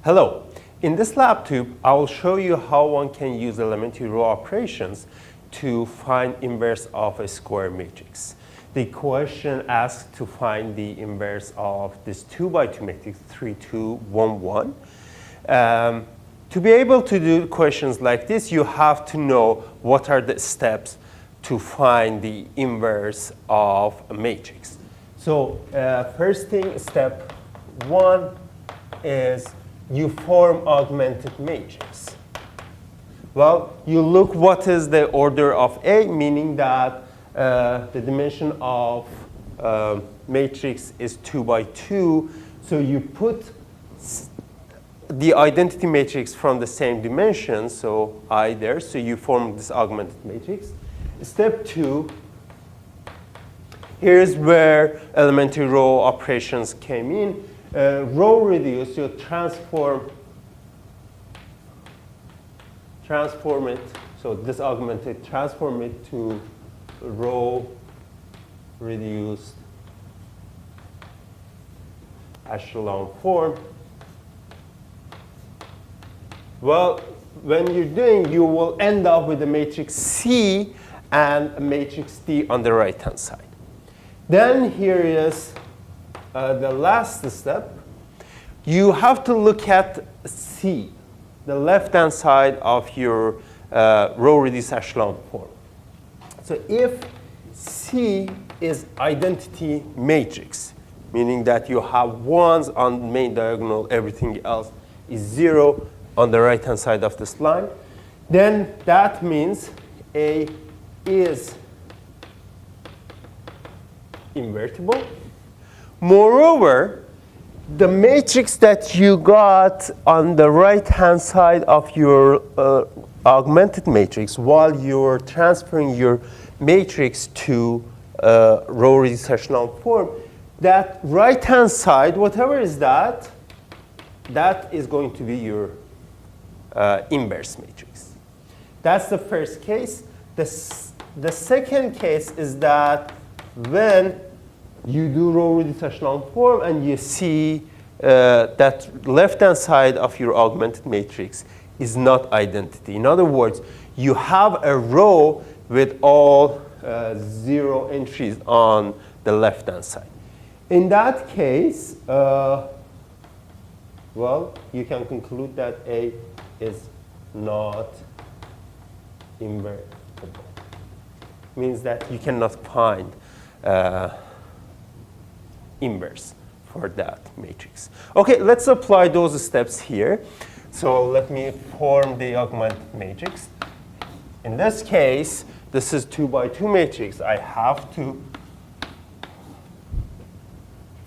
Hello. In this Labtube, I will show you how one can use elementary row operations to find inverse of a square matrix. The question asks to find the inverse of this 2 by 2 matrix, 3, 2, 1, 1. To be able to do questions like this, you have to know what are the steps to find the inverse of a matrix. So first thing, step 1 is you form augmented matrix. Well, you look what is the order of A, meaning that the dimension of matrix is 2 by 2. So you put the identity matrix from the same dimension, so I there. So you form this augmented matrix. Step 2, here's where elementary row operations came in. Row reduce, you transform it, so this augmented, transform it to row reduced echelon form. Well, when you're doing, you will end up with a matrix C and a matrix D on the right-hand side. Then here is the last step. You have to look at C, the left-hand side of your row reduced echelon form. So if C is identity matrix, meaning that you have ones on the main diagonal, everything else is 0 on the right-hand side of this line, then that means A is invertible. Moreover, the matrix that you got on the right-hand side of your augmented matrix while you're transferring your matrix to row reduced echelon form, that right-hand side, whatever is that, that is going to be your inverse matrix. That's the first case. The second case is that when you do row reduced echelon form and you see that left-hand side of your augmented matrix is not identity. In other words, you have a row with all 0 entries on the left-hand side. In that case, well, you can conclude that A is not invertible. Means that you cannot find inverse for that matrix. Okay, let's apply those steps here. So let me form the augmented matrix. In this case, this is 2 by 2 matrix. I have to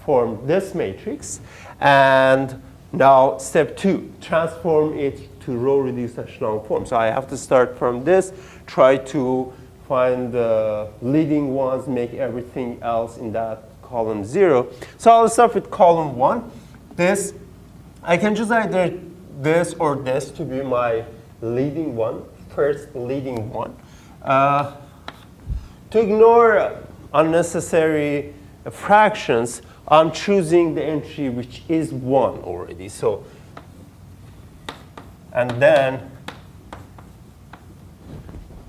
form this matrix. And now step 2, transform it to row reduced echelon form. So I have to start from this, try to find the leading ones, make everything else in that column 0. So I'll start with column 1. This, I can choose either this or this to be my leading one, first leading one. To ignore unnecessary fractions, I'm choosing the entry which is 1 already. So, and then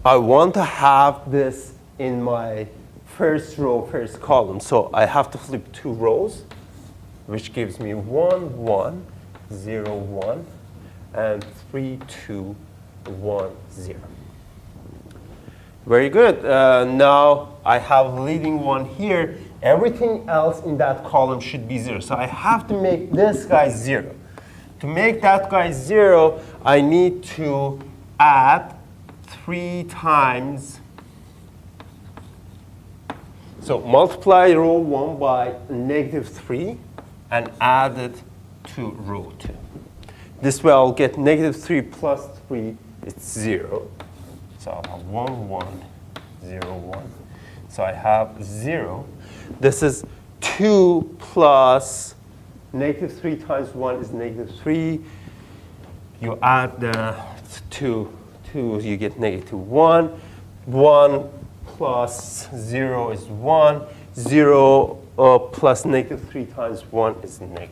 I want to have this in my first row, first column. So I have to flip 2 rows, which gives me 1, 1, 0, 1, and 3, 2, 1, 0. Very good. Now I have leading one here. Everything else in that column should be 0. So I have to make this guy 0. To make that guy 0, I need to add 3 times. So multiply row 1 by -3 and add it to row 2. This way I'll get -3 plus 3 is 0. So I'll have 1, 1, 0, 1. So I have 0. This is 2 plus -3 times 1 is -3. You add the 2, you get -1. 1 plus 0 is 1. 0 plus -3 times 1 is -3.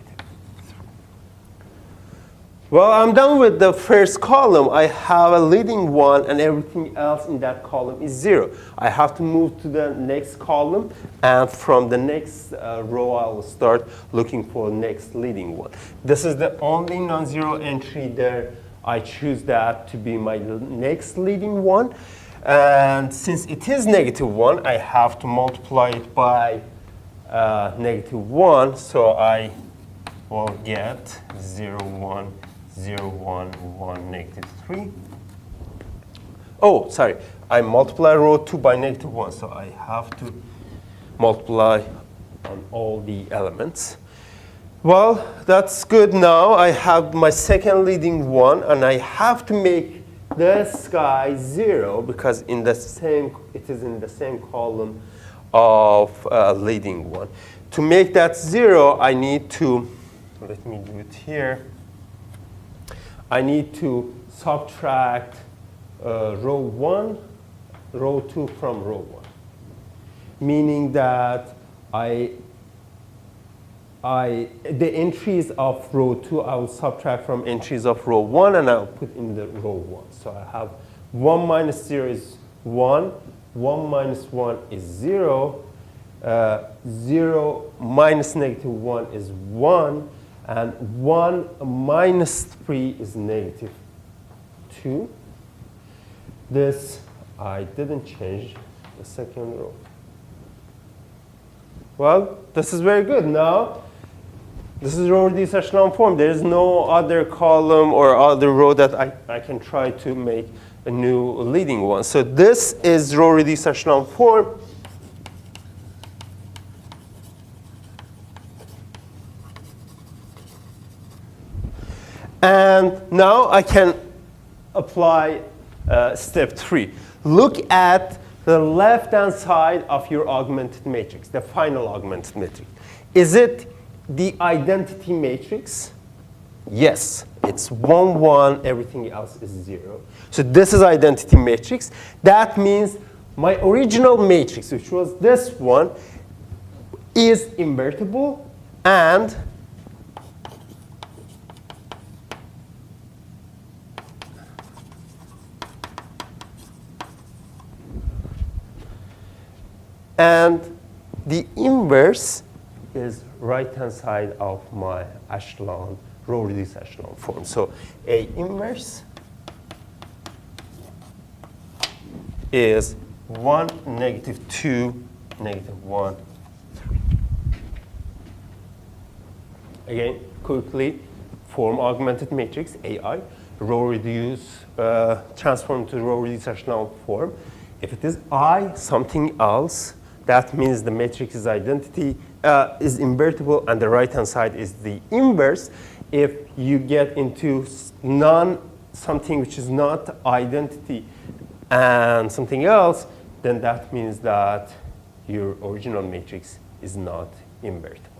Well, I'm done with the first column. I have a leading one, and everything else in that column is 0. I have to move to the next column, and from the next row, I will start looking for the next leading one. This is the only non-zero entry there. I choose that to be my next leading one. And since it is -1, I have to multiply it by -1. So I will get 0, 1, 0, 1, 1, -3. Oh, sorry. I multiply row 2 by -1. So I have to multiply on all the elements. Well, that's good now. I have my second leading one, and I have to make this guy 0 because it is in the same column of leading one. To make that 0, I need to, let me do it here. I need to subtract row 1, row 2 from row 1, meaning that the entries of row 2 I will subtract from entries of row 1, and I'll put in the row 1. So I have 1 minus 0 is 1, 1 minus 1 is 0, 0 minus -1 is 1, and 1 minus 3 is -2. This, I didn't change the second row. Well, this is very good. Now, this is row reduced echelon form. There is no other column or other row that I can try to make a new leading one. So this is row reduced echelon form. And now I can apply step 3. Look at the left-hand side of your augmented matrix, the final augmented matrix. Is it the identity matrix? Yes, it's 1, 1, everything else is 0. So this is identity matrix. That means my original matrix, which was this one, is invertible, and the inverse is right-hand side of my echelon, row reduced echelon form. So A inverse is 1, -2, -1, 3. Again, quickly, form augmented matrix, AI, row reduce, transform to row reduced echelon form. If it is I, something else, that means the matrix is identity, is invertible, and the right-hand side is the inverse. If you get into something which is not identity and something else, then that means that your original matrix is not invertible.